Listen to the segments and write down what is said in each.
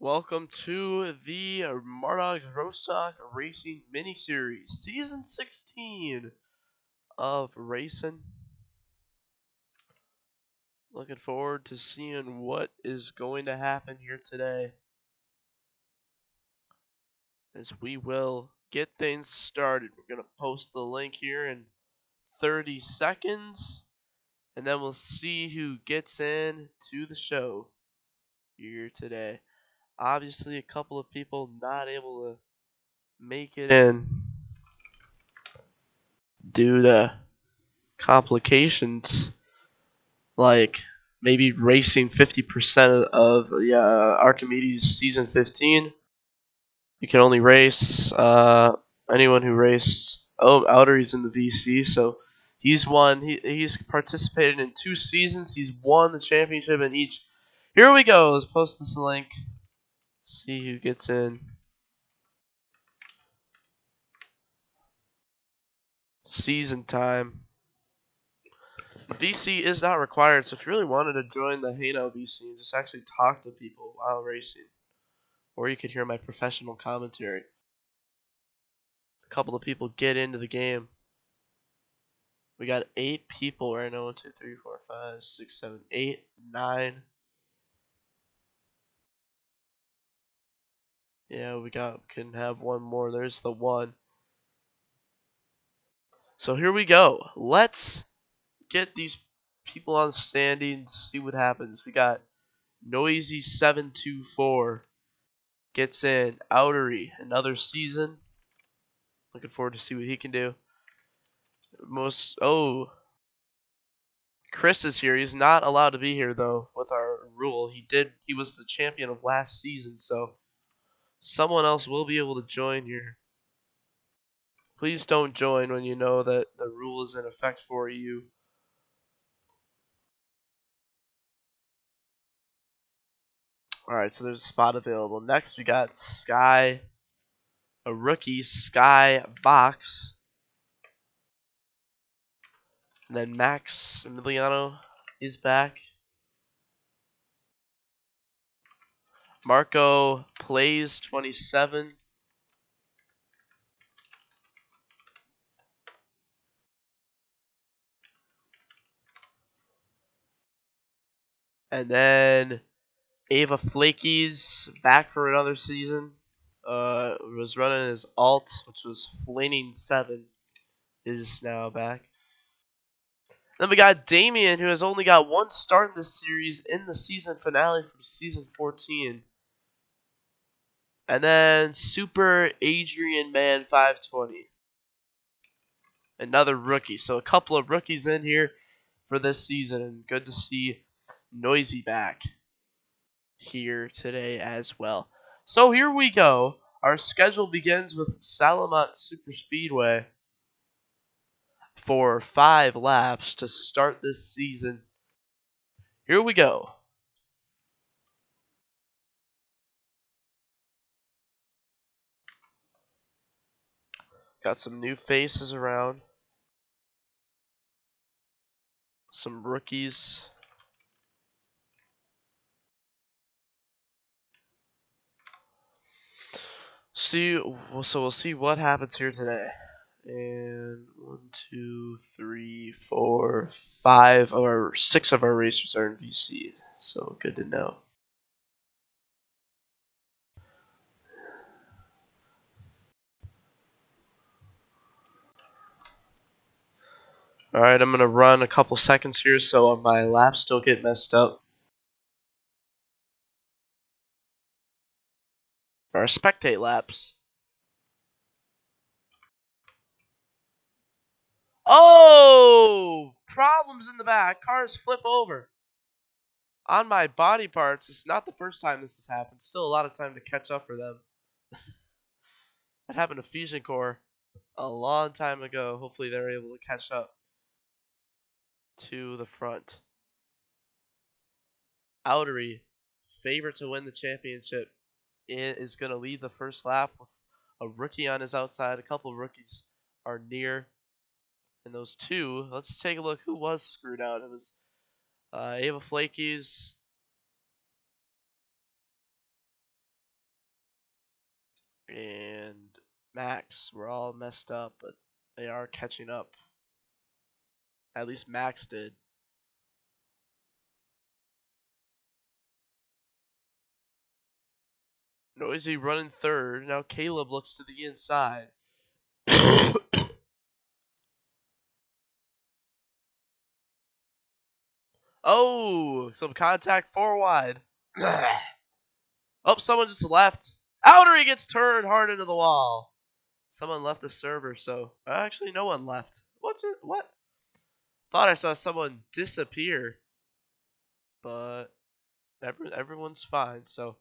Welcome to the Mardawg's RoStock Racing Miniseries, Season 16 of Racing. Looking forward to seeing what is going to happen here today, as we will get things started. We're going to post the link here in 30 seconds, and then we'll see who gets in to the show here today. Obviously, a couple of people not able to make it in due to complications, like maybe racing 50% of the Archimedes season 15. You can only race anyone who raced. Oh, Outery's in the VC, so he's won. He's participated in 2 seasons. He's won the championship in each. Here we go. Let's post this link. See who gets in. Season time. VC is not required, so if you really wanted to join the Hano VC, just actually talk to people while racing. Or you could hear my professional commentary. A couple of people get into the game. We got 8 people right now. 1, 2, 3, 4, 5, 6, 7, 8, 9. Yeah, we can have one more. There's the one. So here we go. Let's get these people on standings, see what happens. We got Noisy724 gets in. Outery, another season. Looking forward to see what he can do. Chris is here. He's not allowed to be here though with our rule. He was the champion of last season, so someone else will be able to join here. Please don't join when you know that the rule is in effect for you. Alright, so there's a spot available. Next we got a rookie, Sky Box. And then Max Emiliano is back. Marco plays 27. And then Ava Flaky's back for another season. Was running his alt, which was Flaning 7, is now back. Then we got Damien, who has only got one start in this series in the season finale from season 14. And then Super Adrian Man 520. Another rookie. So a couple of rookies in here for this season. And good to see Noisy back here today as well. So here we go. Our schedule begins with Salamat Super Speedway for 5 laps to start this season. Here we go. Got some new faces around. Some rookies. So we'll see what happens here today. And 1, 2, 3, 4, 5 or 6 of our racers are in VC. So good to know. Alright, I'm going to run a couple seconds here so my laps don't get messed up. Our spectate laps. Oh! Problems in the back. Cars flip over. On my body parts, it's not the first time this has happened. Still a lot of time to catch up for them. That happened to Fusion Core a long time ago. Hopefully they're able to catch up to the front. Outery, favorite to win the championship, is going to lead the first lap with a rookie on his outside. A couple of rookies are near. And those two, let's take a look who was screwed out. It was Ava Flaky's and Max were all messed up, but they are catching up. At least Max did. Noisy running third. Now Caleb looks to the inside. Oh, some contact four wide. Oh, someone just left. Outery gets turned hard into the wall. Someone left the server, so actually no one left. What's it? What? Thought I saw someone disappear, but everyone's fine. So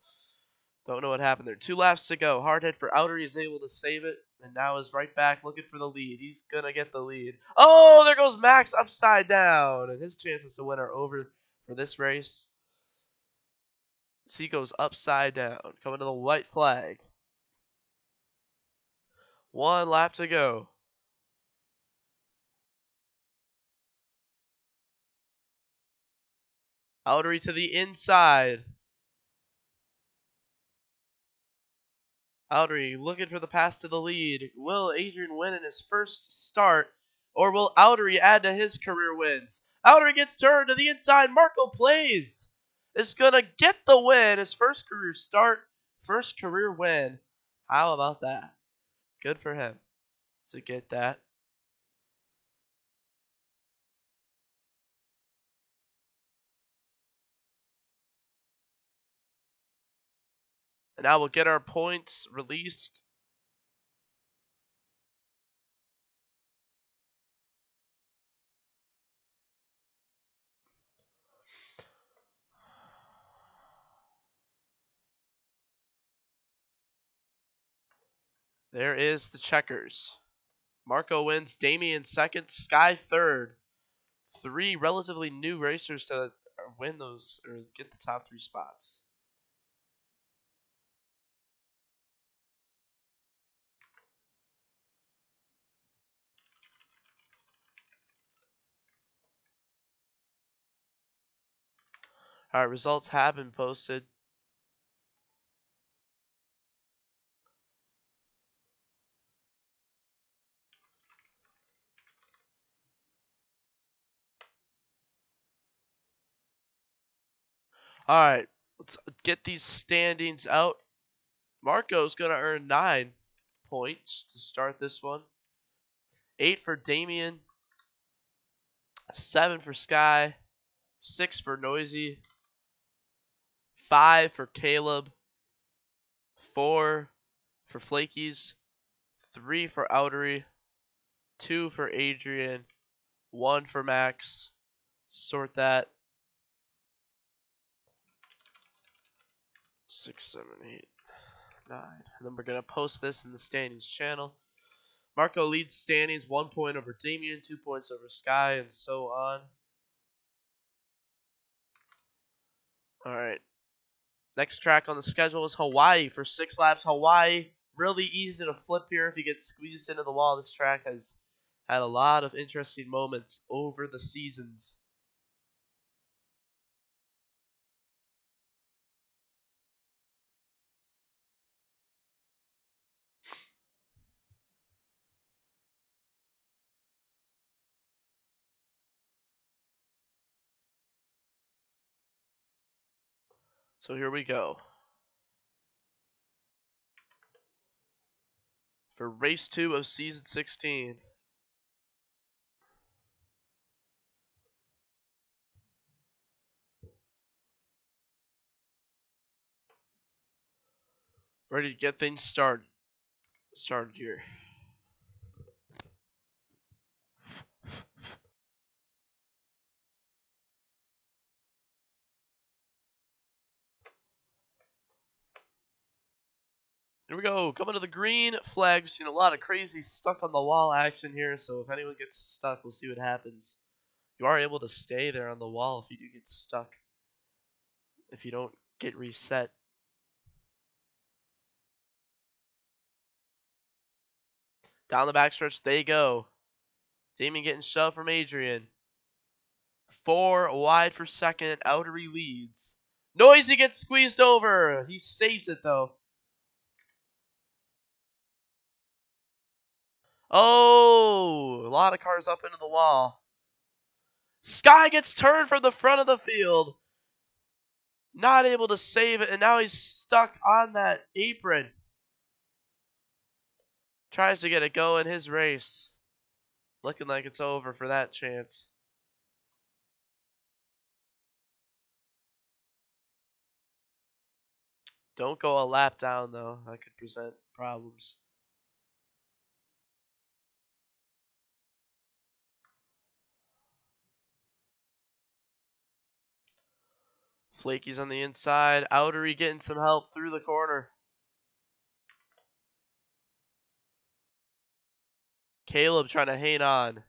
don't know what happened there. 2 laps to go. Hard hit for Outery is able to save it, and now is right back looking for the lead. He's gonna get the lead. Oh, there goes Max upside down, and his chances to win are over for this race. So he goes upside down, coming to the white flag. 1 lap to go. Outery to the inside. Outery looking for the pass to the lead. Will Adrian win in his first start, or will Outery add to his career wins? Outery gets turned to the inside. Marco Plays is going to get the win. His first career start, first career win. How about that? Good for him to get that. And now we'll get our points released. There is the checkers. Marco wins. Damien second. Sky third. 3 relatively new racers to win those or get the top 3 spots. All right, results have been posted. All right, let's get these standings out. Marco's going to earn 9 points to start this one. 8 for Damien, 7 for Sky, 6 for Noisy, 5 for Caleb, 4 for Flakies, 3 for Outery, 2 for Adrian, 1 for Max. Sort that. 6, 7, 8, 9. And then we're going to post this in the standings channel. Marco leads standings 1 point over Damien, 2 points over Sky, and so on. All right. Next track on the schedule is Hawaii for 6 laps. Hawaii, really easy to flip here if you get squeezed into the wall. This track has had a lot of interesting moments over the seasons. So here we go. For race 2 of season 16. Ready to get things started here. Here we go. Coming to the green flag. We've seen a lot of crazy stuck on the wall action here. So if anyone gets stuck, we'll see what happens. You are able to stay there on the wall if you do get stuck. If you don't get reset. Down the backstretch they go. Damien getting shoved from Adrian. 4 wide for second. Outery leads. Noisy gets squeezed over. He saves it though. Oh, a lot of cars up into the wall. Sky gets turned from the front of the field. Not able to save it, and now he's stuck on that apron. Tries to get it going, his race. Looking like it's over for that chance. Don't go a lap down, though. That could present problems. Flaky's on the inside. Outery getting some help through the corner. Caleb trying to hang on.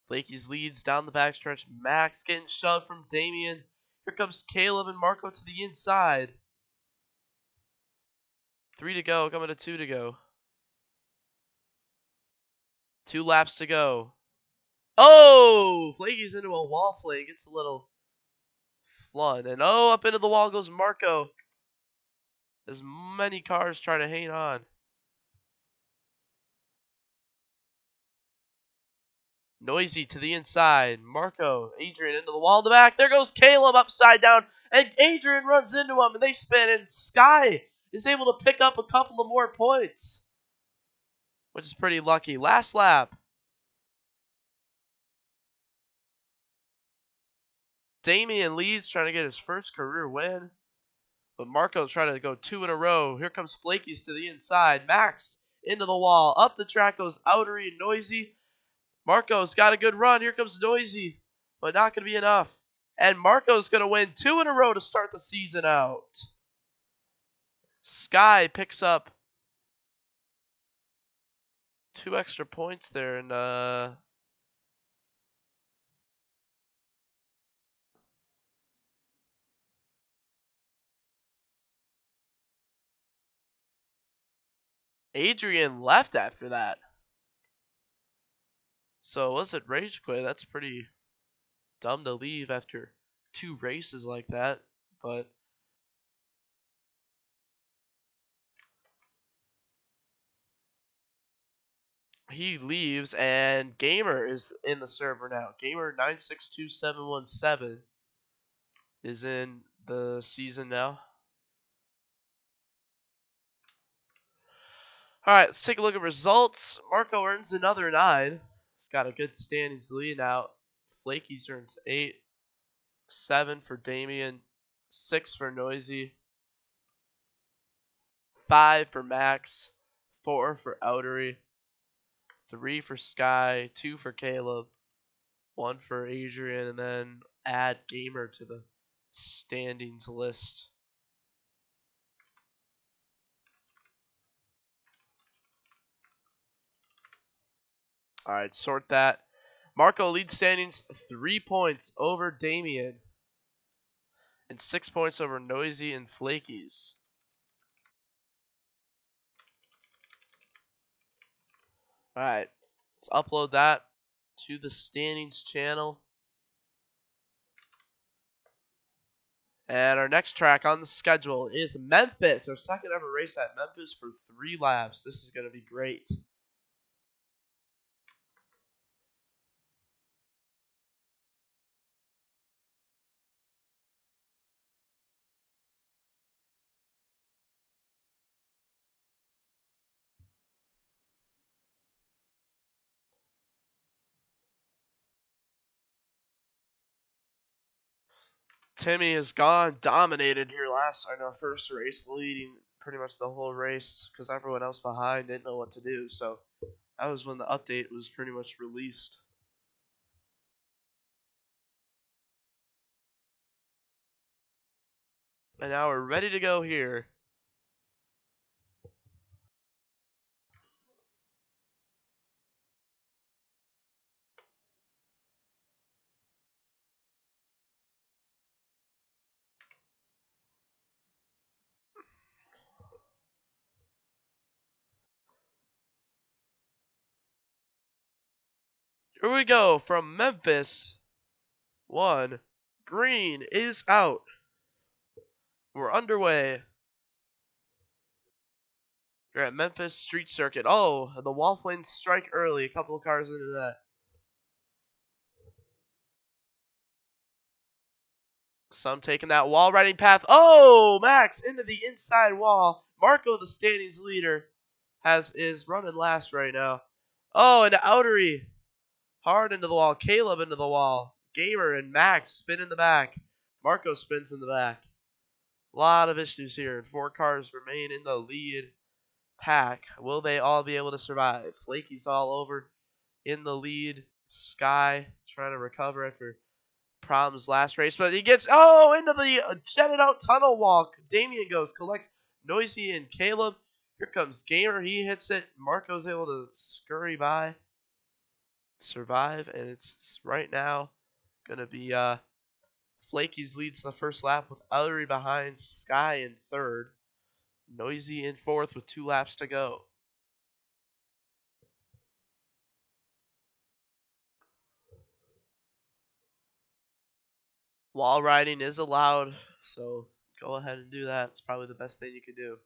Flaky's leads down the backstretch. Max getting shoved from Damien. Here comes Caleb and Marco to the inside. 3 to go, coming to 2 to go. 2 laps to go. Oh! Flaky's into a wall flake. Gets a little flood. And oh, up into the wall goes Marco. As many cars try to hang on. Noisy to the inside. Marco, Adrian into the wall in the back. There goes Caleb upside down. And Adrian runs into him and they spin. And Sky is able to pick up a couple of more points, which is pretty lucky. Last lap. Damien leads, trying to get his first career win. But Marco's trying to go 2 in a row. Here comes Flaky's to the inside. Max into the wall. Up the track goes Outery and Noisy. Marco's got a good run. Here comes Noisy. But not going to be enough. And Marco's going to win 2 in a row to start the season out. Sky picks up 2 extra points there. And Adrian left after that. So was it rage quit? That's pretty dumb to leave after 2 races like that. But he leaves, and Gamer is in the server now. Gamer 962717 is in the season now. All right, let's take a look at results. Marco earns another 9. He's got a good standings lead now. Flaky's earns 8, 7 for Damien, 6 for Noisy, 5 for Max, 4 for Outery, 3 for Sky, 2 for Caleb, 1 for Adrian, and then add Gamer to the standings list. All right, sort that. Marco leads standings 3 points over Damien and 6 points over Noisy and Flakies. All right, let's upload that to the standings channel. And our next track on the schedule is Memphis, our second ever race at Memphis for 3 laps. This is going to be great. Timmy has gone dominated here in our first race, leading pretty much the whole race because everyone else behind didn't know what to do. So that was when the update was pretty much released. And now we're ready to go here. Here we go from Memphis 1. Green is out. We're underway. We're at Memphis Street Circuit. Oh, the wall flames strike early. A couple of cars into that. Some taking that wall riding path. Oh, Max into the inside wall. Marco, the standings leader, is running last right now. Oh, and Outery hard into the wall. Caleb into the wall. Gamer and Max spin in the back. Marco spins in the back. A lot of issues here, and 4 cars remain in the lead pack. Will they all be able to survive? Flaky's all over in the lead. Sky trying to recover after problems last race, but he gets into the jetted out tunnel walk. Damien collects Noisy and Caleb. Here comes Gamer. He hits it. Marco's able to scurry by, survive, and it's right now gonna be Flaky's leads the first lap with Ellery behind, Sky in third, Noisy in fourth with 2 laps to go. Wall riding is allowed, so go ahead and do that. It's probably the best thing you can do.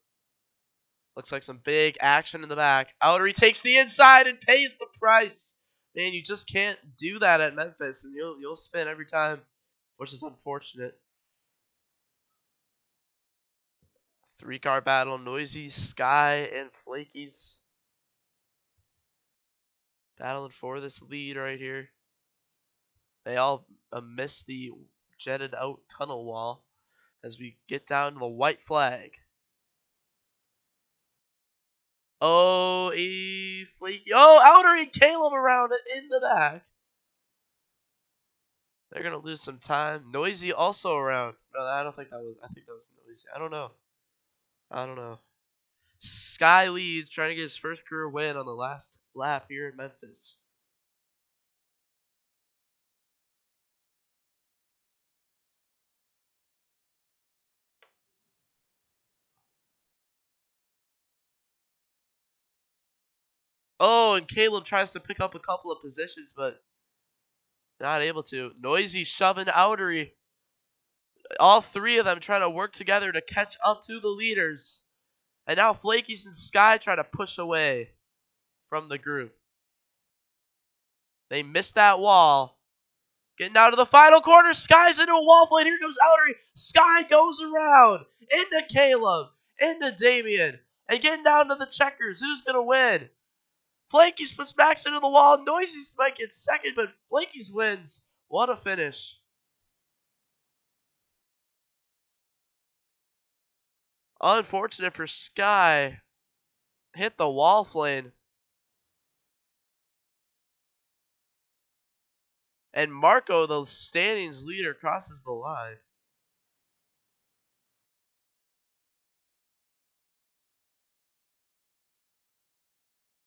Looks like some big action in the back. Outery takes the inside and pays the price. Man, you just can't do that at Memphis, and you'll spin every time, which is unfortunate. 3-car battle, Noisy, Sky, and Flaky's battling for this lead right here. They all miss the jetted out tunnel wall as we get down to the white flag. Oh, Flaky. Oh, Outery and Caleb around it in the back. They're going to lose some time. Noisy also around. No, I don't think that was. I think that was Noisy. I don't know. Sky leads, trying to get his first career win on the last lap here in Memphis. Oh, and Caleb tries to pick up a couple of positions, but not able to. Noisy shoving Outery. All 3 of them trying to work together to catch up to the leaders. And now Flaky's and Sky try to push away from the group. They missed that wall. Getting down to the final corner. Sky's into a wall flame. Here comes Outery. Sky goes around. Into Caleb. Into Damien. And getting down to the checkers. Who's going to win? Flaky's puts Max into the wall. Noisy's might get second, but Flaky's wins. What a finish. Unfortunate for Sky. Hit the wall flame. And Marco, the standings leader, crosses the line.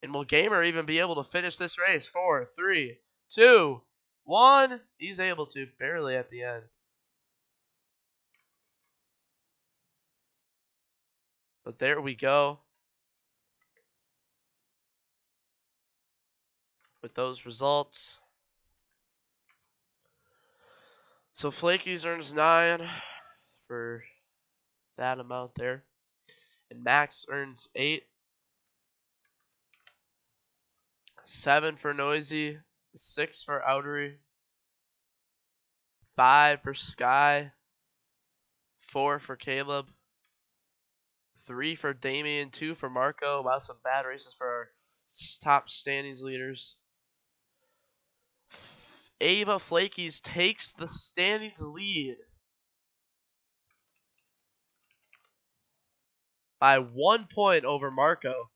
And will Gamer even be able to finish this race? 4, 3, 2, 1. He's able to, barely at the end. But there we go. With those results. So Flaky's earns 9 for that amount there. And Max earns 8. 7 for Noisy. 6 for Outery. 5 for Sky. 4 for Caleb. 3 for Damien. 2 for Marco. Wow, some bad races for our top standings leaders. Ava Flaky's takes the standings lead by 1 point over Marco,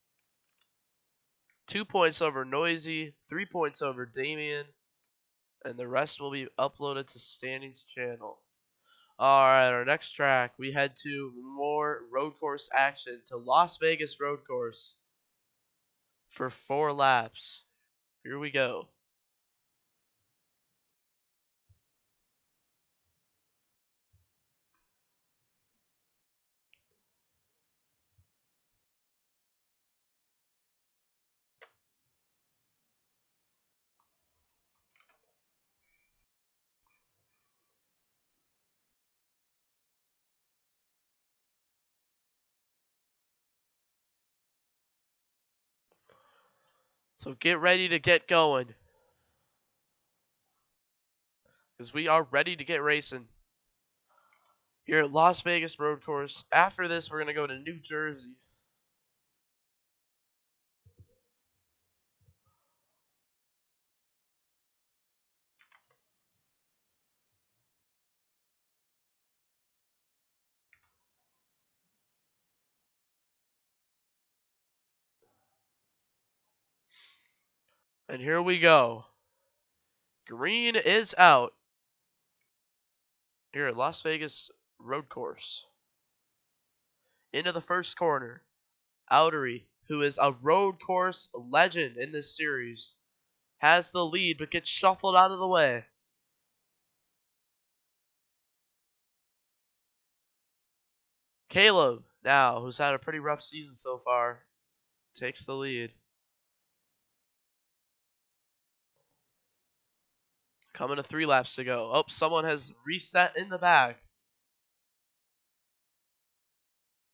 2 points over Noisy, 3 points over Damien, and the rest will be uploaded to Standings channel. Alright, our next track, we head to more road course action to Las Vegas road course for 4 laps. Here we go. So get ready to get going. Because we are ready to get racing. Here at Las Vegas Road Course. After this, we're going to go to New Jersey. And here we go. Green is out. Here at Las Vegas Road Course. Into the first corner. Outery, who is a road course legend in this series, has the lead but gets shuffled out of the way. Caleb, now, who's had a pretty rough season so far, takes the lead. Coming to 3 laps to go. Oh, someone has reset in the back.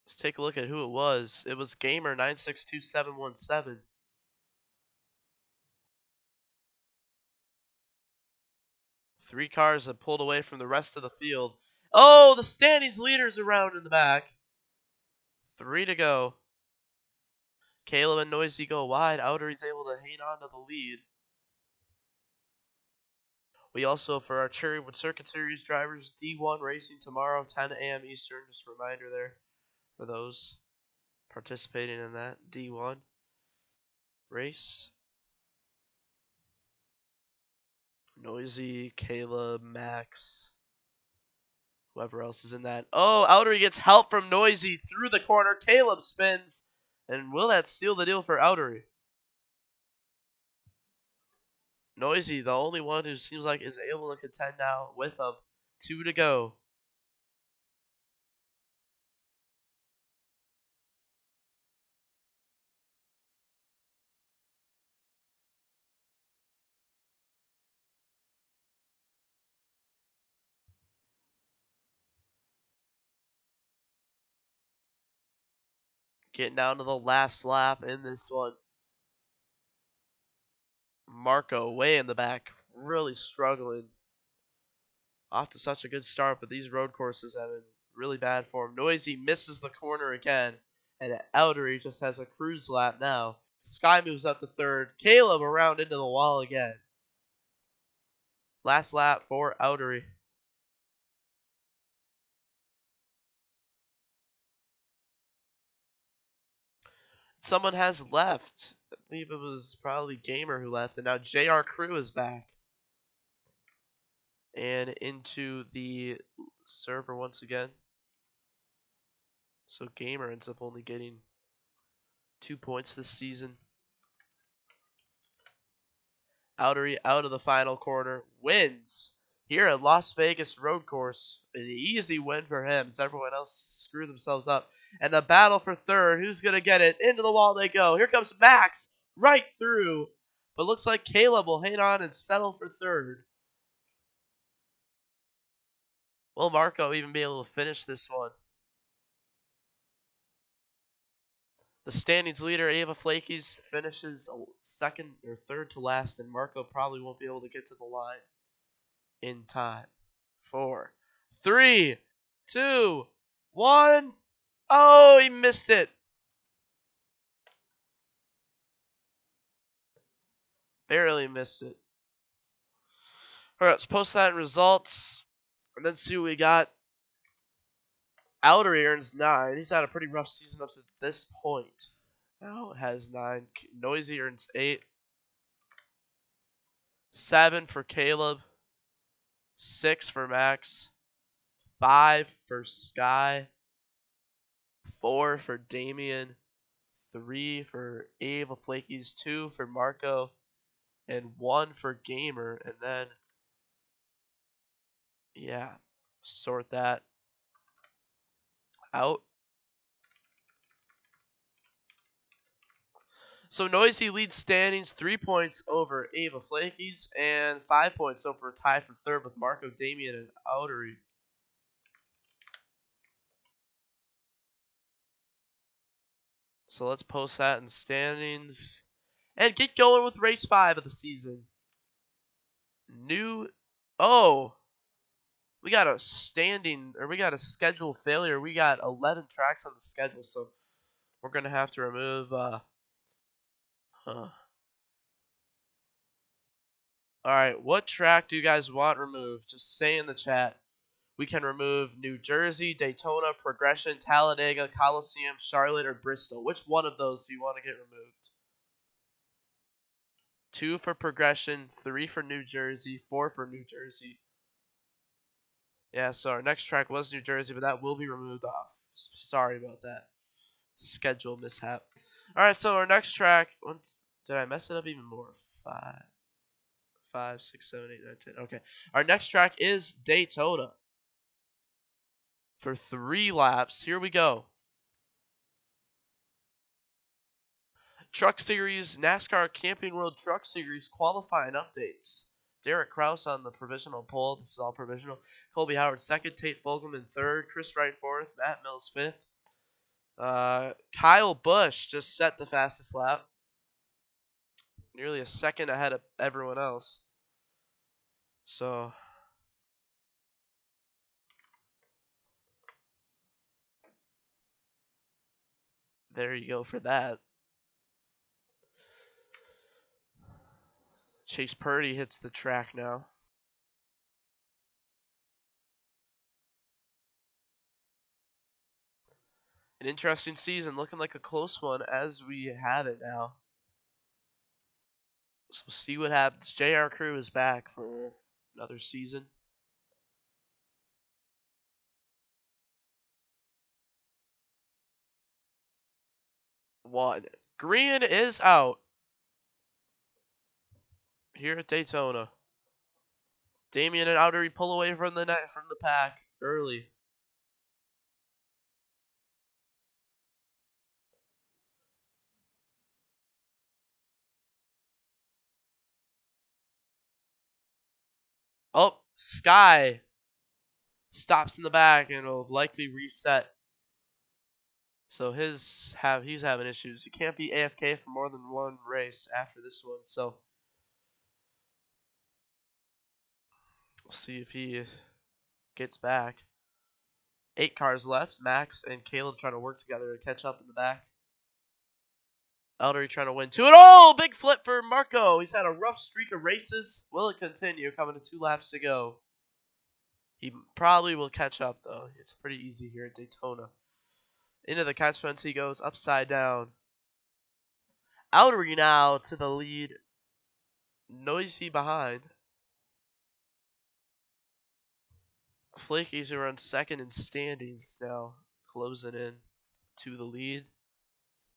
Let's take a look at who it was. It was Gamer962717. 3 cars have pulled away from the rest of the field. Oh, the standings leaders around in the back. 3 to go. Caleb and Noisy go wide. Outery's able to hang on to the lead. We also, for our Cherrywood Circuit Series drivers, D1 racing tomorrow, 10 a.m. Eastern. Just a reminder there for those participating in that D1 race. Noisy, Caleb, Max, whoever else is in that. Oh, Outery gets help from Noisy through the corner. Caleb spins. And will that seal the deal for Outery? Noisy, the only one who seems like is able to contend now with him. 2 to go. Getting down to the last lap in this one. Marco way in the back, really struggling. Off to such a good start, but these road courses have been really bad for him. Noisy misses the corner again, and Outery just has a cruise lap now. Sky moves up to 3rd. Caleb around into the wall again. Last lap for Outery. Someone has left. I believe it was probably Gamer who left, and now JR Crew is back. And into the server once again. So Gamer ends up only getting 2 points this season. Outery out of the final corner, wins here at Las Vegas Road Course. An easy win for him, as everyone else screwed themselves up. And the battle for 3rd, who's going to get it? Into the wall they go. Here comes Max, right through. But looks like Caleb will hang on and settle for 3rd. Will Marco even be able to finish this one? The standings leader, Ava Flakies, finishes 2nd or 3rd to last, and Marco probably won't be able to get to the line in time. 4, 3, 2, 1. Oh, he missed it. Barely missed it. All right, let's post that in results and then see what we got. Outery earns 9. He's had a pretty rough season up to this point. Now it has 9. Noisy earns 8. 7 for Caleb. 6 for Max. 5 for Sky. 4 for Damien. 3 for Ava Flakies. 2 for Marco. And 1 for Gamer. And then, yeah, sort that out. So Noisy leads standings 3 points over Ava Flakies and 5 points over a tie for 3rd with Marco, Damien, and Outery. So let's post that in standings. And get going with race 5 of the season. Oh, we got a schedule failure. We got 11 tracks on the schedule, so we're going to have to remove, Alright, what track do you guys want removed? Just say in the chat. We can remove New Jersey, Daytona, Progression, Talladega, Coliseum, Charlotte, or Bristol. Which one of those do you want to get removed? 2 for Progression, 3 for New Jersey, 4 for New Jersey. Yeah, so our next track was New Jersey, but that will be removed off. Sorry about that. Schedule mishap. Alright, so our next track. Did I mess it up even more? 5, 6, 7, 8, 9, 10. Okay. Our next track is Daytona. For 3 laps. Here we go. Truck Series, NASCAR Camping World Truck Series qualifying updates. Derek Kraus on the provisional pole. This is all provisional. Colby Howard second, Tate Fogelman third, Chris Wright fourth, Matt Mills fifth. Kyle Busch just set the fastest lap. Nearly a second ahead of everyone else. So there you go for that. Chase Purdy hits the track now. An interesting season, looking like a close one as we have it now. So we'll see what happens. JR Crew is back for another season. One. Green is out here at Daytona. Damian and Outery pull away from the pack early. Oh, Sky stops in the back and will likely reset. So he's having issues. You can't be AFK for more than one race after this one. So we'll see if he gets back. 8 cars left. Max and Caleb trying to work together to catch up in the back. Eldery trying to win 2. And oh, big flip for Marco. He's had a rough streak of races. Will it continue? Coming to 2 laps to go. He probably will catch up, though. It's pretty easy here at Daytona. Into the catch fence he goes, upside down. Outery now to the lead. Noisy behind. Flakies who runs second in standings now. Closing in to the lead.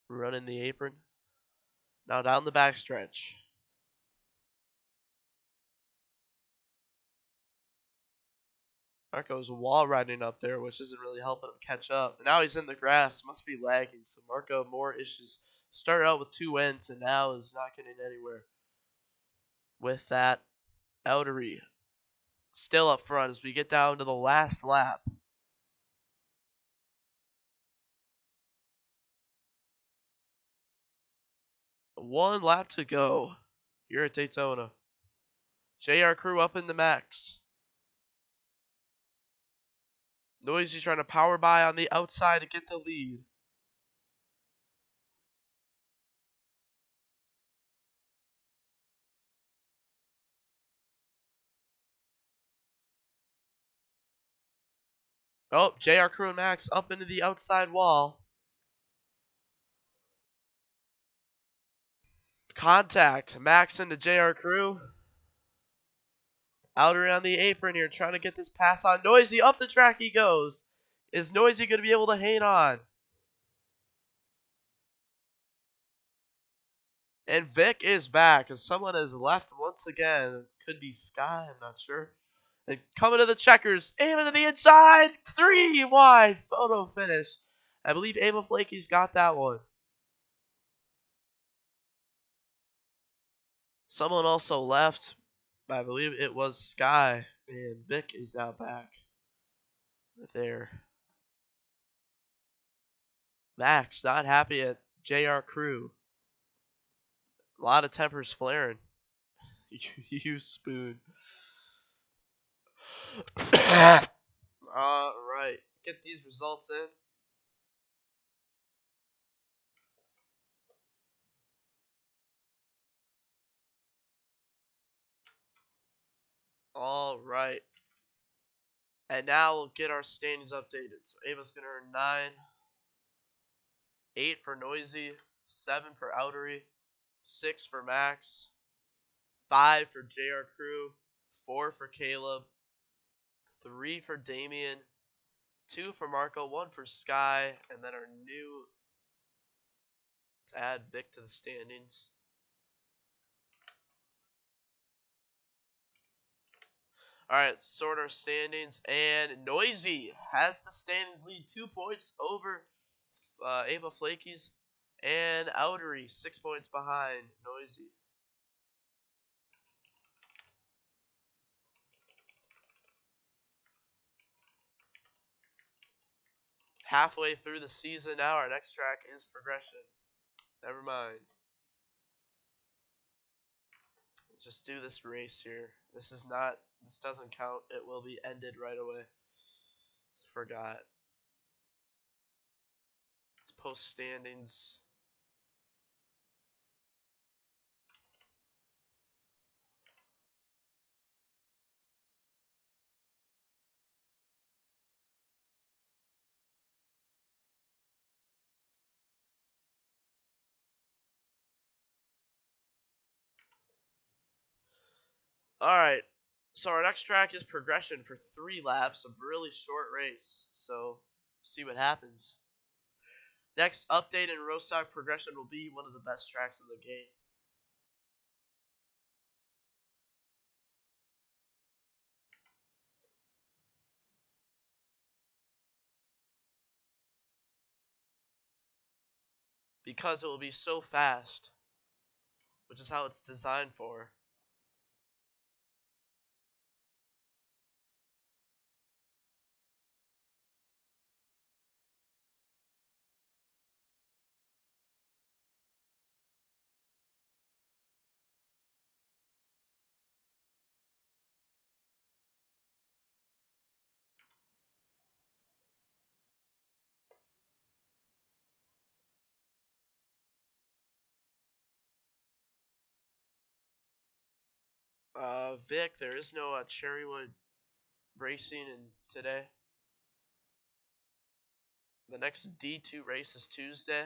Running the apron. Now down the backstretch. Marco's wall riding up there, which isn't really helping him catch up. Now he's in the grass. Must be lagging. So Marco, more issues. Started out with 2 wins and now is not getting anywhere. With that, Outery still up front as we get down to the last lap. 1 lap to go here at Daytona. JR Crew up in the max. Noisy trying to power by on the outside to get the lead. Oh, JR Crew and Max up into the outside wall. Contact. Max into JR Crew. Out around the apron here, trying to get this pass on. Noisy, up the track he goes. Is Noisy going to be able to hang on? And Vic is back, as someone has left once again. Could be Sky, I'm not sure. And coming to the checkers, aiming to the inside. 3 wide, photo finish. I believe Ava Flakey's got that one. Someone also left. I believe it was Sky. And Vic is now back. There. Max not happy at JR Crew. A lot of tempers flaring. You spoon. All right. Get these results in. All right. And now we'll get our standings updated. So Ava's going to earn 9, 8 for Noisy, 7 for Outery, 6 for Max, 5 for JR Crew, 4 for Caleb, 3 for Damien, 2 for Marco, 1 for Sky, and then our new. Let's add Vic to the standings. All right, sort our standings, and Noisy has the standings lead 2 points over Ava Flakies, and Outery 6 points behind Noisy. Halfway through the season now, our next track is Progression. Never mind. Just do this race here. This doesn't count. It will be ended right away. Forgot. Let's post standings. Alright. So our next track is Progression for 3 laps. A really short race. So, see what happens. Next update in RoStock, Progression will be one of the best tracks in the game. Because it will be so fast. Which is how it's designed for. Vic, there is no Cherrywood racing in today. The next D2 race is Tuesday.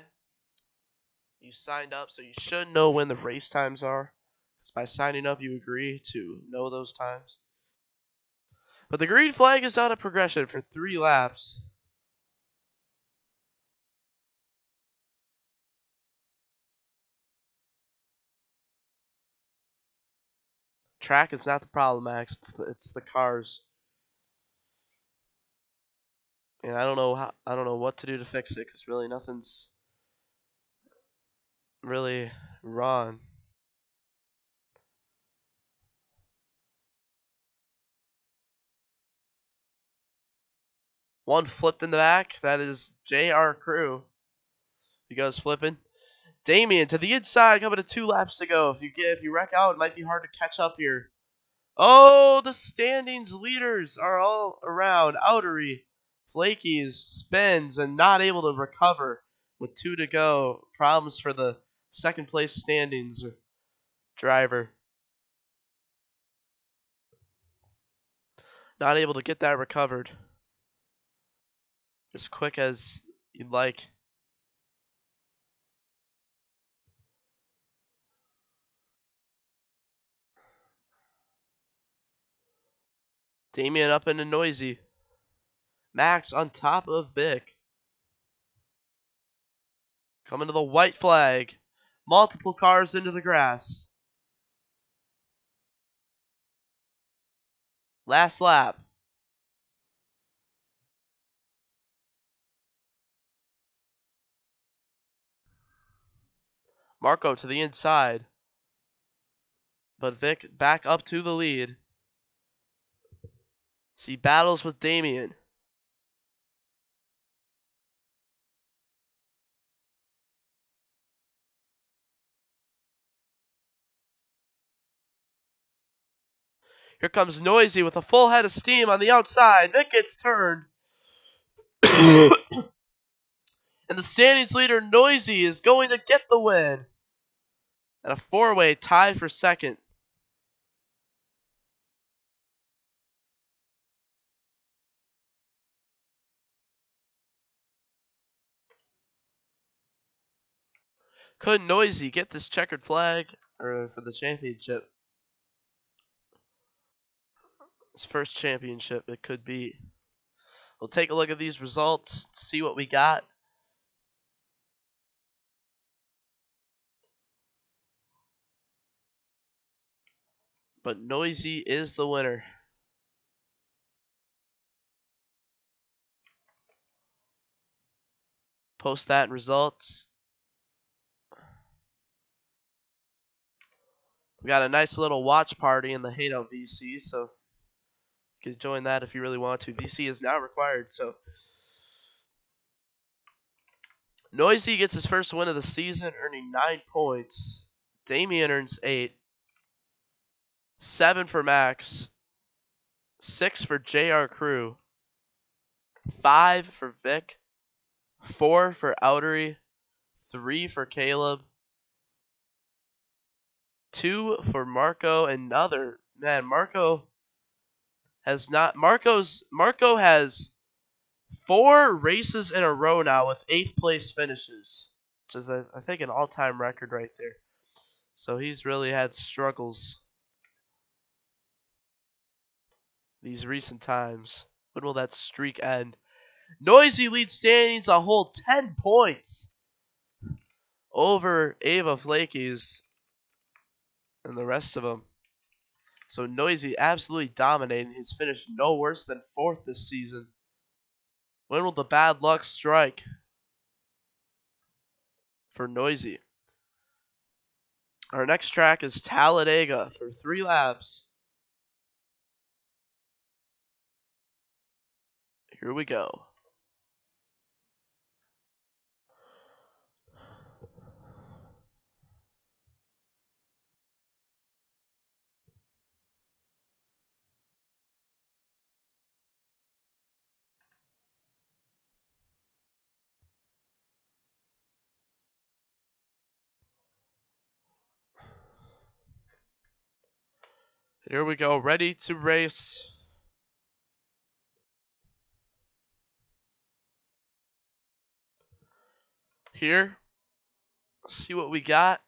You signed up, so you should know when the race times are. Because by signing up, you agree to know those times. But the green flag is out of Progression for 3 laps. Track is not the problem, Max. It's the cars. And I don't know what to do to fix it because really nothing's really wrong. One flipped in the back. That is JR Crew. He goes flipping. Damien to the inside, coming to 2 laps to go. If you wreck out, it might be hard to catch up here. Oh, the standings leaders are all around. Outery, Flakies, spins, and not able to recover with 2 to go. Problems for the second place standings driver. Not able to get that recovered as quick as you'd like. Damien up into Noisy. Max on top of Vic. Coming to the white flag. Multiple cars into the grass. Last lap. Marco to the inside. But Vic back up to the lead. So he battles with Damien. Here comes Noisy with a full head of steam on the outside. Vic gets turned. And the standings leader, Noisy, is going to get the win. And a four-way tie for second. Could Noisy get this checkered flag or for the championship? His first championship, it could be. We'll take a look at these results, see what we got. But Noisy is the winner. Post that in results. We got a nice little watch party in the Hangout VC, so you can join that if you really want to. VC is now required, so Noisy gets his first win of the season, earning 9 points. Damien earns 8. 7 for Max. 6 for JR Crew. 5 for Vic. 4 for Outery. 3 for Caleb. 2 for Marco. Another man, Marco has not. Marco has 4 races in a row now with 8th place finishes, which is I think an all-time record right there. So he's really had struggles these recent times. When will that streak end? Noisy leads standings a whole 10 points over Ava Flakies and the rest of them. So Noisy absolutely dominating. He's finished no worse than 4th this season. When will the bad luck strike for Noisy? Our next track is Talladega for 3 laps. Here we go. Here we go, ready to race. Here, let's see what we got.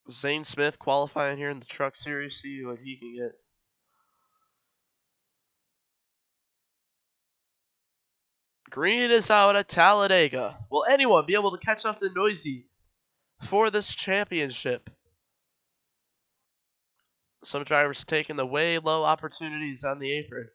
Zane Smith qualifying here in the Truck Series. See what he can get. Green is out at Talladega. Will anyone be able to catch up to Noisy for this championship? Some drivers taking the way low opportunities on the apron.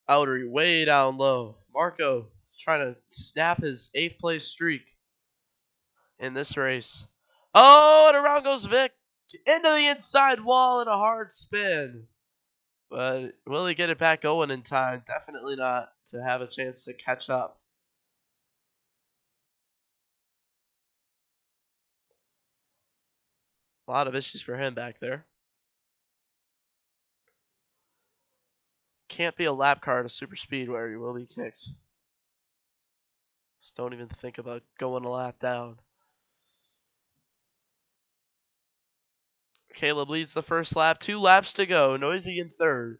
Outery way down low. Marco trying to snap his 8th place streak in this race. Oh, and around goes Vic into the inside wall in a hard spin. But will he get it back going in time? Definitely not to have a chance to catch up. A lot of issues for him back there. Can't be a lap car at a super speed where you will be kicked. Just don't even think about going a lap down. Caleb leads the first lap. 2 laps to go. Noisy in 3rd.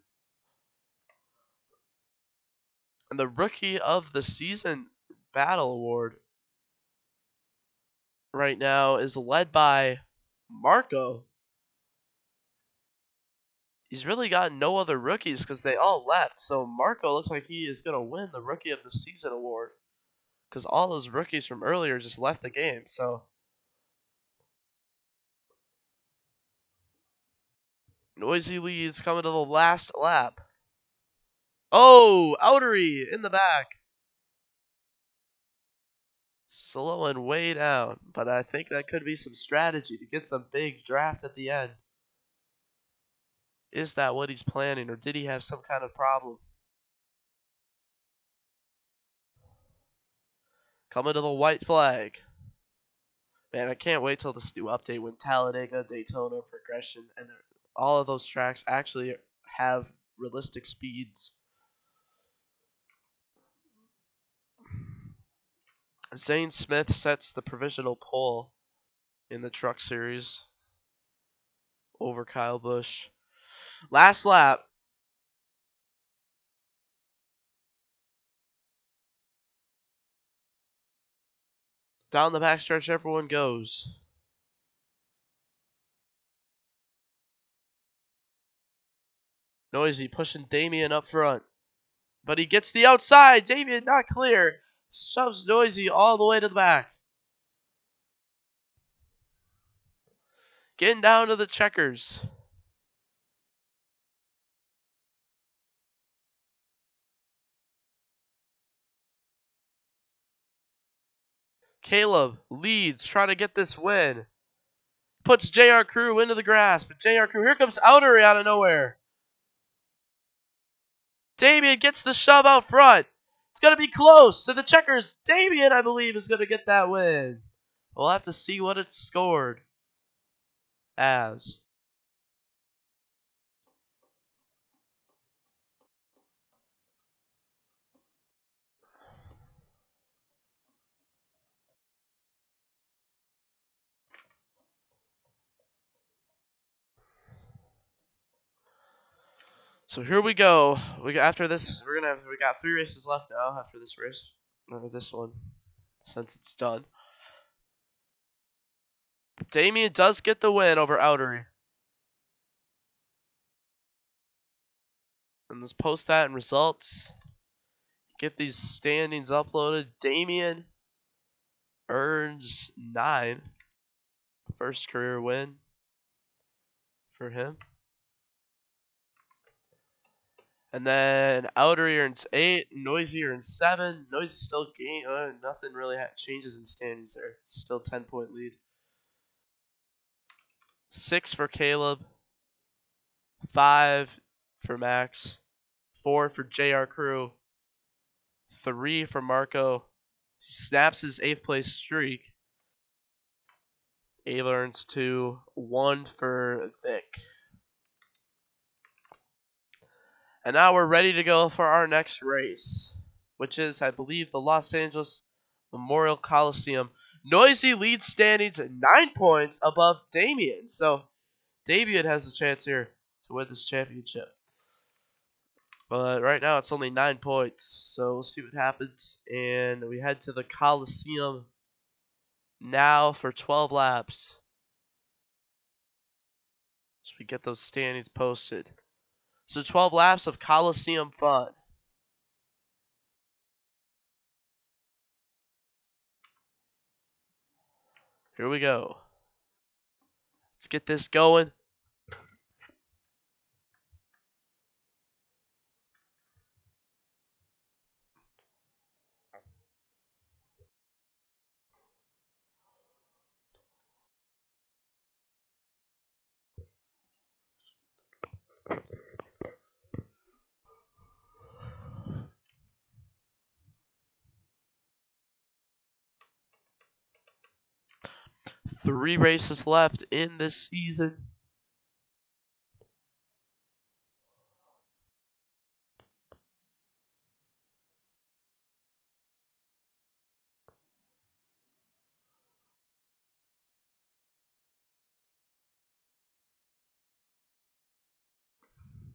And the Rookie of the Season Battle Award right now is led by Marco. He's really got no other rookies because they all left. So Marco looks like he is going to win the Rookie of the Season award because all those rookies from earlier just left the game. So Noisy leads coming to the last lap. Oh, Outery in the back. Slowing way down, but I think that could be some strategy to get some big draft at the end. Is that what he's planning, or did he have some kind of problem? Coming to the white flag. Man, I can't wait till this new update when Talladega, Daytona, Progression, and all of those tracks actually have realistic speeds. Zane Smith sets the provisional pole in the truck series over Kyle Busch. Last lap. Down the backstretch, everyone goes. Noisy pushing Damien up front. But he gets the outside. Damien not clear. Shoves Noisy all the way to the back. Getting down to the checkers. Caleb leads, trying to get this win. Puts JR Crew into the grass, but JR Crew, here comes Outery out of nowhere. Damien gets the shove out front. It's going to be close to the checkers. Damien, I believe, is going to get that win. We'll have to see what it's scored as. So here we go. After this, we got 3 races left now after this race, or this one, since it's done. Damien does get the win over Outery. And let's post that in results. Get these standings uploaded. Damien earns 9. First career win for him. And then Outery earns 8. Noisy earns 7. Noisy still nothing really changes in standings there. Still 10-point lead. 6 for Caleb. 5 for Max. 4 for JR Crew. 3 for Marco. He snaps his 8th place streak. Ava earns 2. 1 for Vic. And now we're ready to go for our next race, which is, I believe, the Los Angeles Memorial Coliseum. Noisy leads standings at 9 points above Damien. So Damien has a chance here to win this championship. But right now it's only 9 points. So we'll see what happens. And we head to the Coliseum now for 12 laps. So we get those standings posted. So 12 laps of Coliseum fun. Here we go. Let's get this going. Three races left in this season.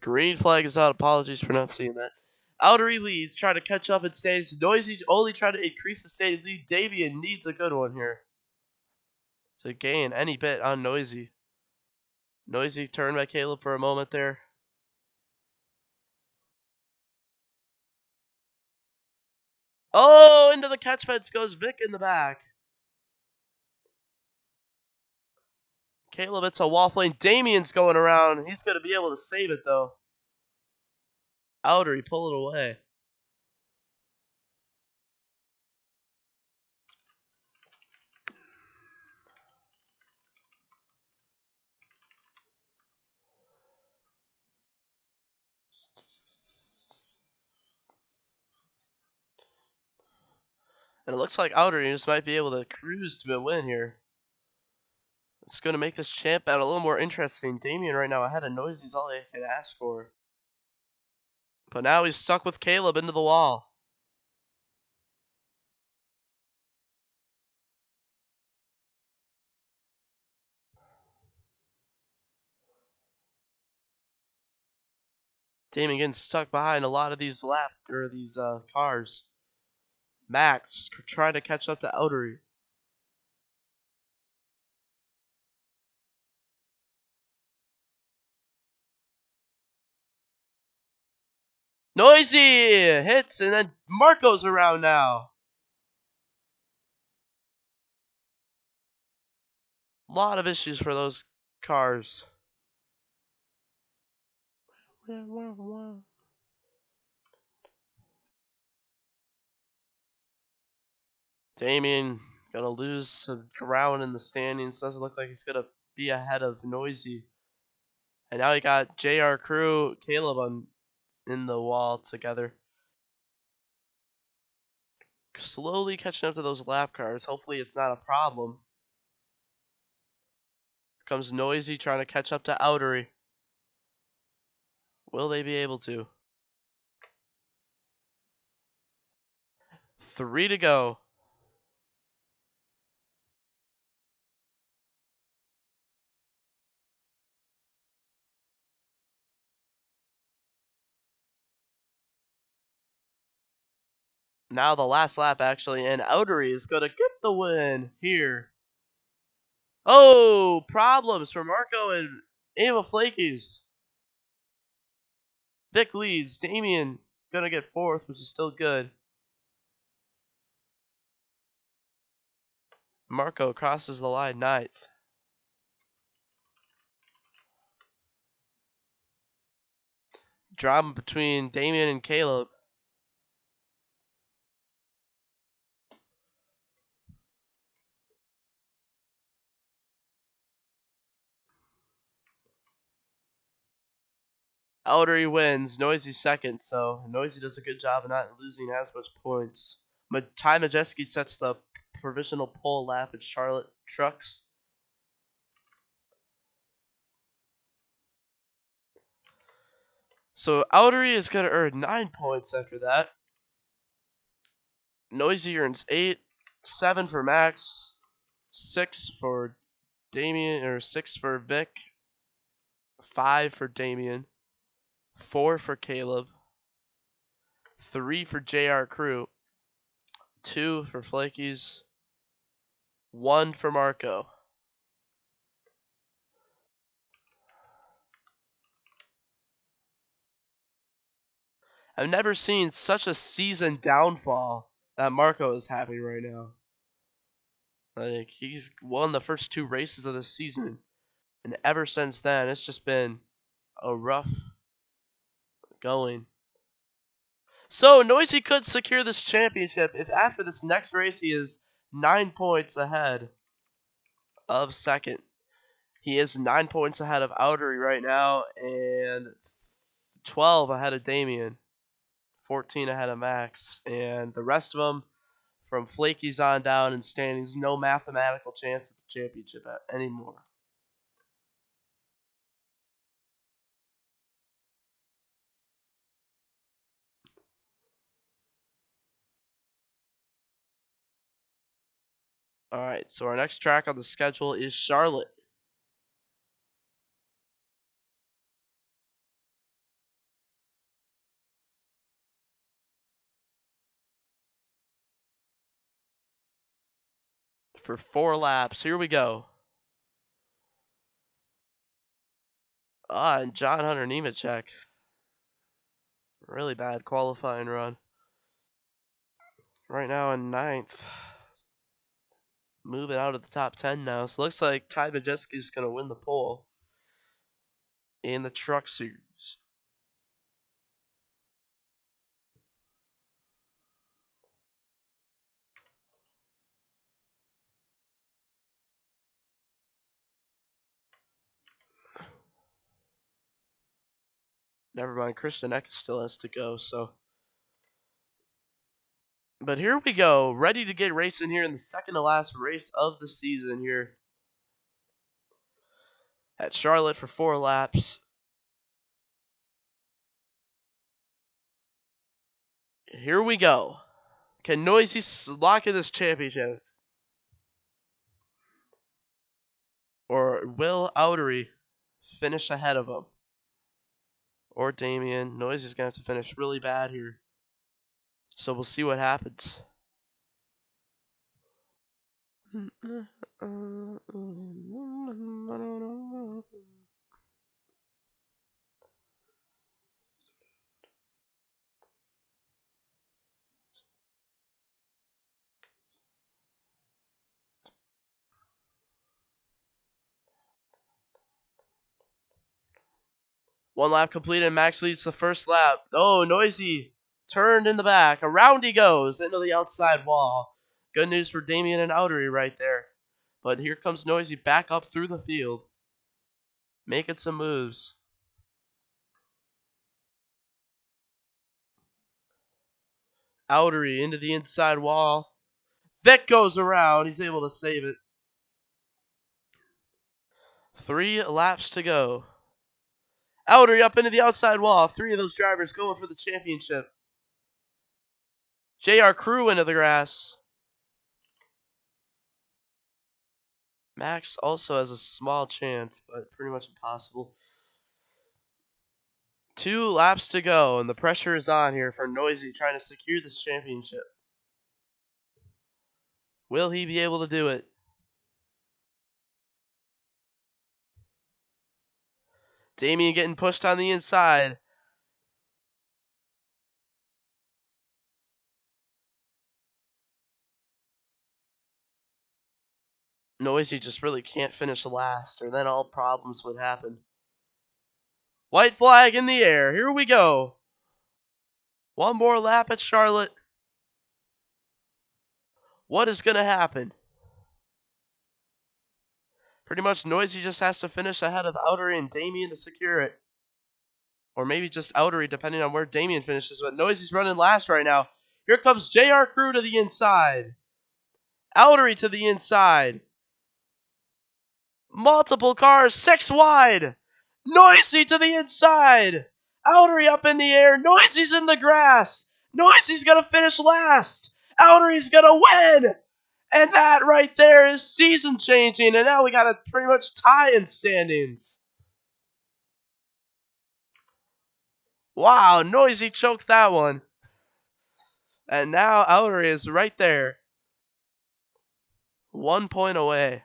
Green flag is out. Apologies for not seeing that. Outery leads, trying to catch up in standings. Noisy only trying to increase the standings lead. Damien needs a good one here to gain any bit on Noisy. Noisy turned by Caleb for a moment there. Oh, into the catch fence goes Vic in the back. Caleb, it's a waffling. Damien's going around. He's going to be able to save it, though. Outer, he pull it away. And it looks like Outer just might be able to cruise to a win here. It's going to make this champ out a little more interesting. Damien right now ahead of Noisy's all he can ask for. But now he's stuck with Caleb into the wall. Damien getting stuck behind a lot of these cars. Max trying to catch up to Outery. Noisy hits, and then Marco's around now. A lot of issues for those cars. Damien gonna lose some ground in the standings. Doesn't look like he's gonna be ahead of Noisy. And now you got JR Crew, Caleb in the wall together. Slowly catching up to those lap cars. Hopefully it's not a problem. Here comes Noisy trying to catch up to Outery. Will they be able to? 3 to go. Now the last lap actually, and Outery is gonna get the win here. Oh, problems for Marco and Ava Flakies. Vic leads. Damien gonna get 4th, which is still good. Marco crosses the line 9th. Drama between Damien and Caleb. Outery wins. Noisy second, so Noisy does a good job of not losing as much points. Ty Majeski sets the provisional pole lap at Charlotte Trucks. So Outery is going to earn 9 points after that. Noisy earns 8, 7 for Max, 6 for Damien, or 6 for Vic, 5 for Damien, 4 for Caleb, 3 for JR Crew, 2 for Flakies, 1 for Marco. I've never seen such a season downfall that Marco is having right now. Like, he won the first 2 races of the season, and ever since then, it's just been a rough going. So, Noisy could secure this championship if after this next race he is 9 points ahead of second. He is 9 points ahead of Outery right now, and 12 ahead of Damien, 14 ahead of Max, and the rest of them, from Flakies on down in standings, no mathematical chance at the championship anymore. Alright, so our next track on the schedule is Charlotte. For 4 laps, here we go. And John Hunter Nemechek. Really bad qualifying run. Right now in 9th. moving out of the top 10 now. So looks like Ty Majeski's going to win the pole in the truck series. Never mind, Christian Eck still has to go, so. But here we go, ready to get racing here in the second to last race of the season here at Charlotte for 4 laps. Here we go. Can Noisy lock in this championship? Or will Outery finish ahead of him? Or Damien. Noisy's going to have to finish really bad here. So we'll see what happens. One lap completed. Max leads the first lap. Oh, Noisy turned in the back. Around he goes into the outside wall. Good news for Damien and Outery right there. But here comes Noisy back up through the field. Making some moves. Outery into the inside wall. Vic goes around. He's able to save it. 3 laps to go. Outery up into the outside wall. 3 of those drivers going for the championship. JR Crew into the grass. Max also has a small chance, but pretty much impossible. 2 laps to go, and the pressure is on here for Noisy trying to secure this championship. Will he be able to do it? Damien getting pushed on the inside. Noisy just really can't finish last, or then all problems would happen. White flag in the air. Here we go. 1 more lap at Charlotte. What is going to happen? Pretty much Noisy just has to finish ahead of Outery and Damien to secure it. Or maybe just Outery, depending on where Damien finishes. But Noisy's running last right now. Here comes JR Crew to the inside. Outery to the inside. Multiple cars, 6 wide. Noisy to the inside. Outery up in the air. Noisy's in the grass. Noisy's going to finish last. Outery's going to win. And that right there is season changing. And now we got a pretty much tie in standings. Wow, Noisy choked that one. And now Outery is right there. 1 point away.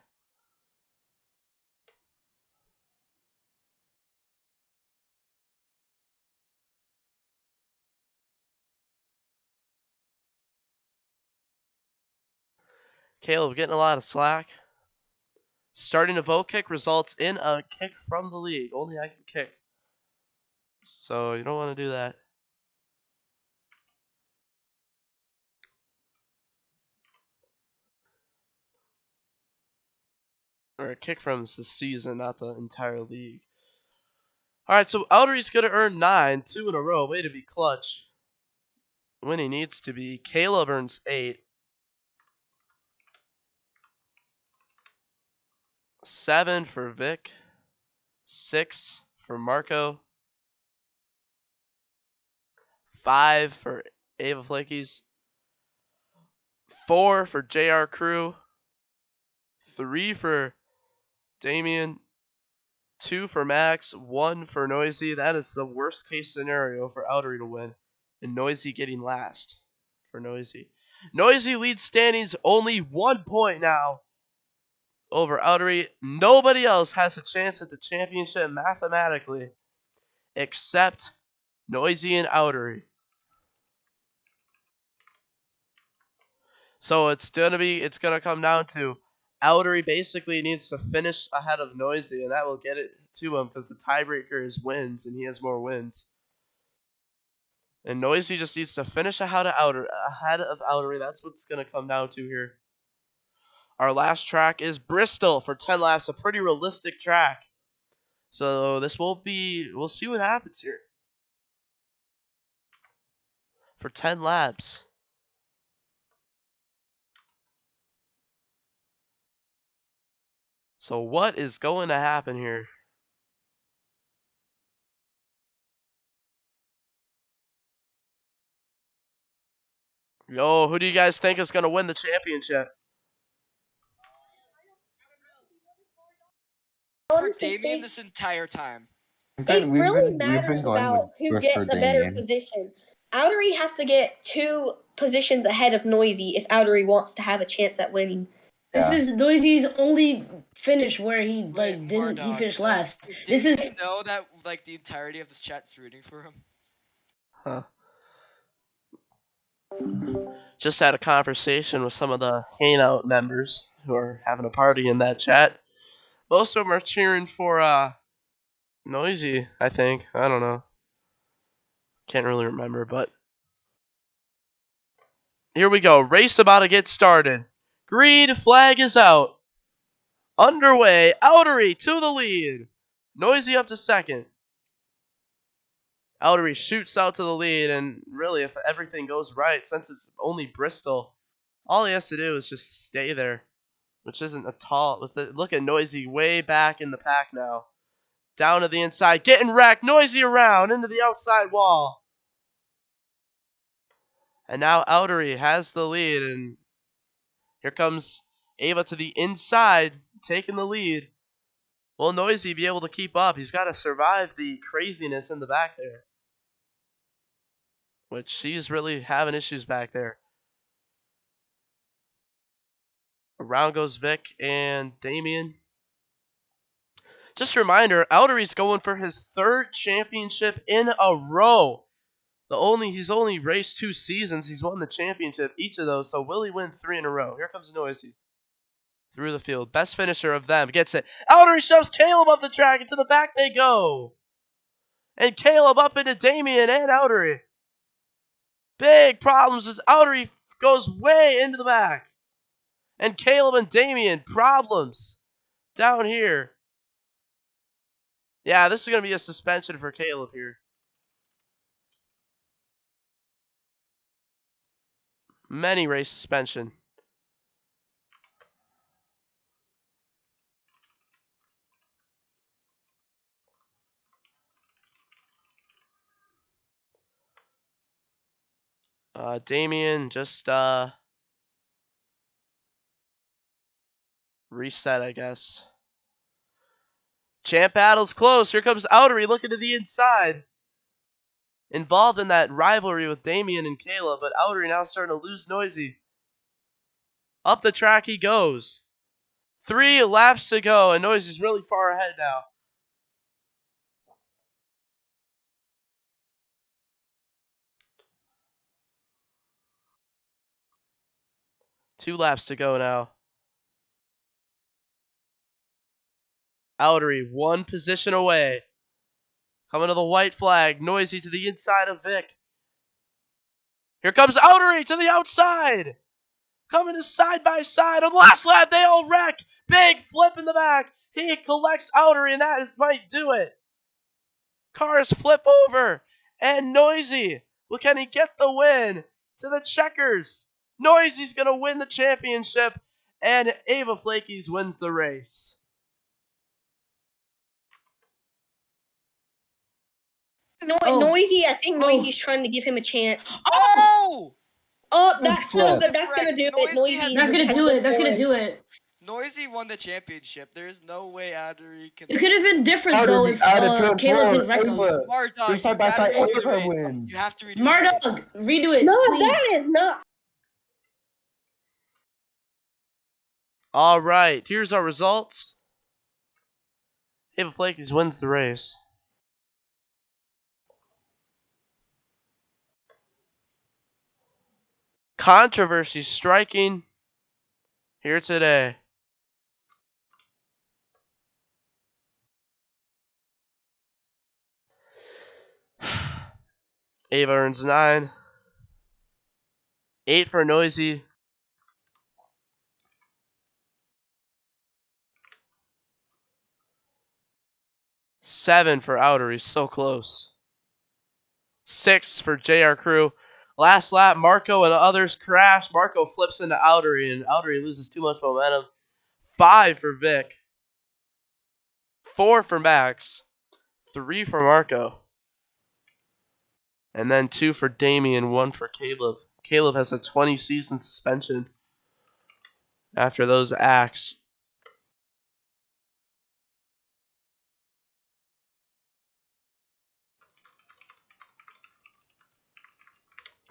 Caleb getting a lot of slack. Starting a vote kick results in a kick from the league. Only I can kick. So you don't want to do that. Or a kick from this season, not the entire league. Alright, so Outery's going to earn 9, 2 in a row. Way to be clutch. When he needs to be. Caleb earns 8. 7 for Vic. 6 for Marco. 5 for Ava Flakies. 4 for JR Crew. 3 for Damien. 2 for Max. 1 for Noisy. That is the worst case scenario for Outery to win. And Noisy getting last for Noisy. Noisy leads standings only 1 point now over Outery. Nobody else has a chance at the championship mathematically except Noisy and Outery. So it's gonna come down to Outery basically needs to finish ahead of Noisy, and that will get it to him because the tiebreaker is wins, and he has more wins. And Noisy just needs to finish ahead of Outery. That's what's going to come down to here. Our last track is Bristol for 10 laps, a pretty realistic track. So this will be, we'll see what happens here. For 10 laps. So what is going to happen here? Yo, who do you guys think is going to win the championship? For Damien this entire time. It really matters about who gets a better position. Outery has to get 2 positions ahead of Noisy if Outery wants to have a chance at winning. This is Noisy's only finish where he didn't he finished last. Did you know that like the entirety of this chat's rooting for him? Huh. Just had a conversation with some of the Hangout members who are having a party in that chat. Most of them are cheering for Noisy, I think. I don't know. Can't really remember, but here we go. Race about to get started. Green flag is out. Underway. Outery to the lead. Noisy up to second. Outery shoots out to the lead, and really, if everything goes right, since it's only Bristol, all he has to do is just stay there, which isn't a tall. Look at Noisy way back in the pack now. Down to the inside, getting wrecked. Noisy around into the outside wall. And now Outery has the lead, and here comes Ava to the inside, taking the lead. Will Noisy be able to keep up? He's got to survive the craziness in the back there, which he's really having issues back there. Around goes Vic and Damien. Just a reminder, Outery's going for his 3rd championship in a row. He's only raced 2 seasons. He's won the championship each of those. So will he win 3 in a row? Here comes Noisy. Through the field. Best finisher of them. Gets it. Outery shoves Caleb up the track, and to the back they go. And Caleb up into Damien and Outery. Big problems as Outery goes way into the back. And Caleb and Damien, problems down here. Yeah, this is going to be a suspension for Caleb here. Many race suspension. Damien just reset, I guess. Champ battle's close. Here comes Outery looking to the inside. Involved in that rivalry with Damien and Caleb, but Outery now starting to lose Noisy. Up the track he goes. 3 laps to go, and Noisy's really far ahead now. Two laps to go now. Outery 1 position away. Coming to the white flag. Noisy to the inside of Vic. Here comes Outery to the outside. Coming to side by side. On the last lap, they all wreck. Big flip in the back. He collects Outery, and that might do it. Cars flip over. And Noisy. Well, can he get the win? To the checkers. Noisy's going to win the championship. And Ava Flakies wins the race. Noisy, I think Noisy's trying to give him a chance. Oh! That's so good. That's going to do it. Noisy. That's going to do it. That's going to do it. Noisy won the championship. There's no way Outery can. It could have been different though if Caleb didn't wreck him. Mardawg, side by side, Ava win. You have to redo Mardawg, redo it. No, please. that is not. All right, here's our results. Ava Flakies wins the race. Controversy striking here today. Ava earns 9. 8 for Noisy. 7 for Outery. So close. 6 for JR Crew. Last lap, Marco and others crash. Marco flips into Outery, and Outery loses too much momentum. 5 for Vic. 4 for Max. 3 for Marco. And then 2 for Damien, 1 for Caleb. Caleb has a 20-season suspension after those acts.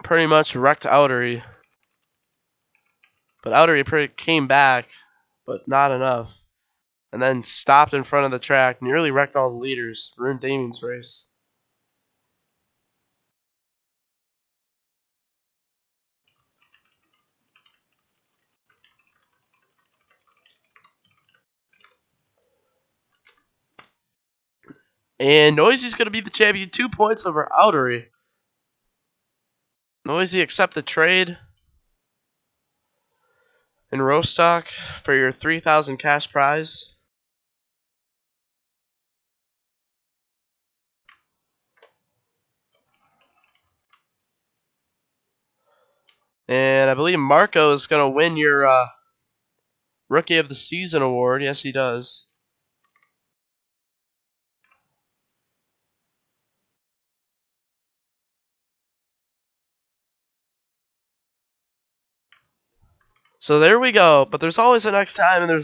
Pretty much wrecked Outery. But Outery came back, but not enough. And then stopped in front of the track, nearly wrecked all the leaders, ruined Damien's race. And Noisy's going to be the champion, 2 points over Outery. Noisy, accept the trade in RoStock for your 3,000 cash prize. And I believe Marco is going to win your Rookie of the Season award. Yes, he does. So there we go. But there's always a next time, and there's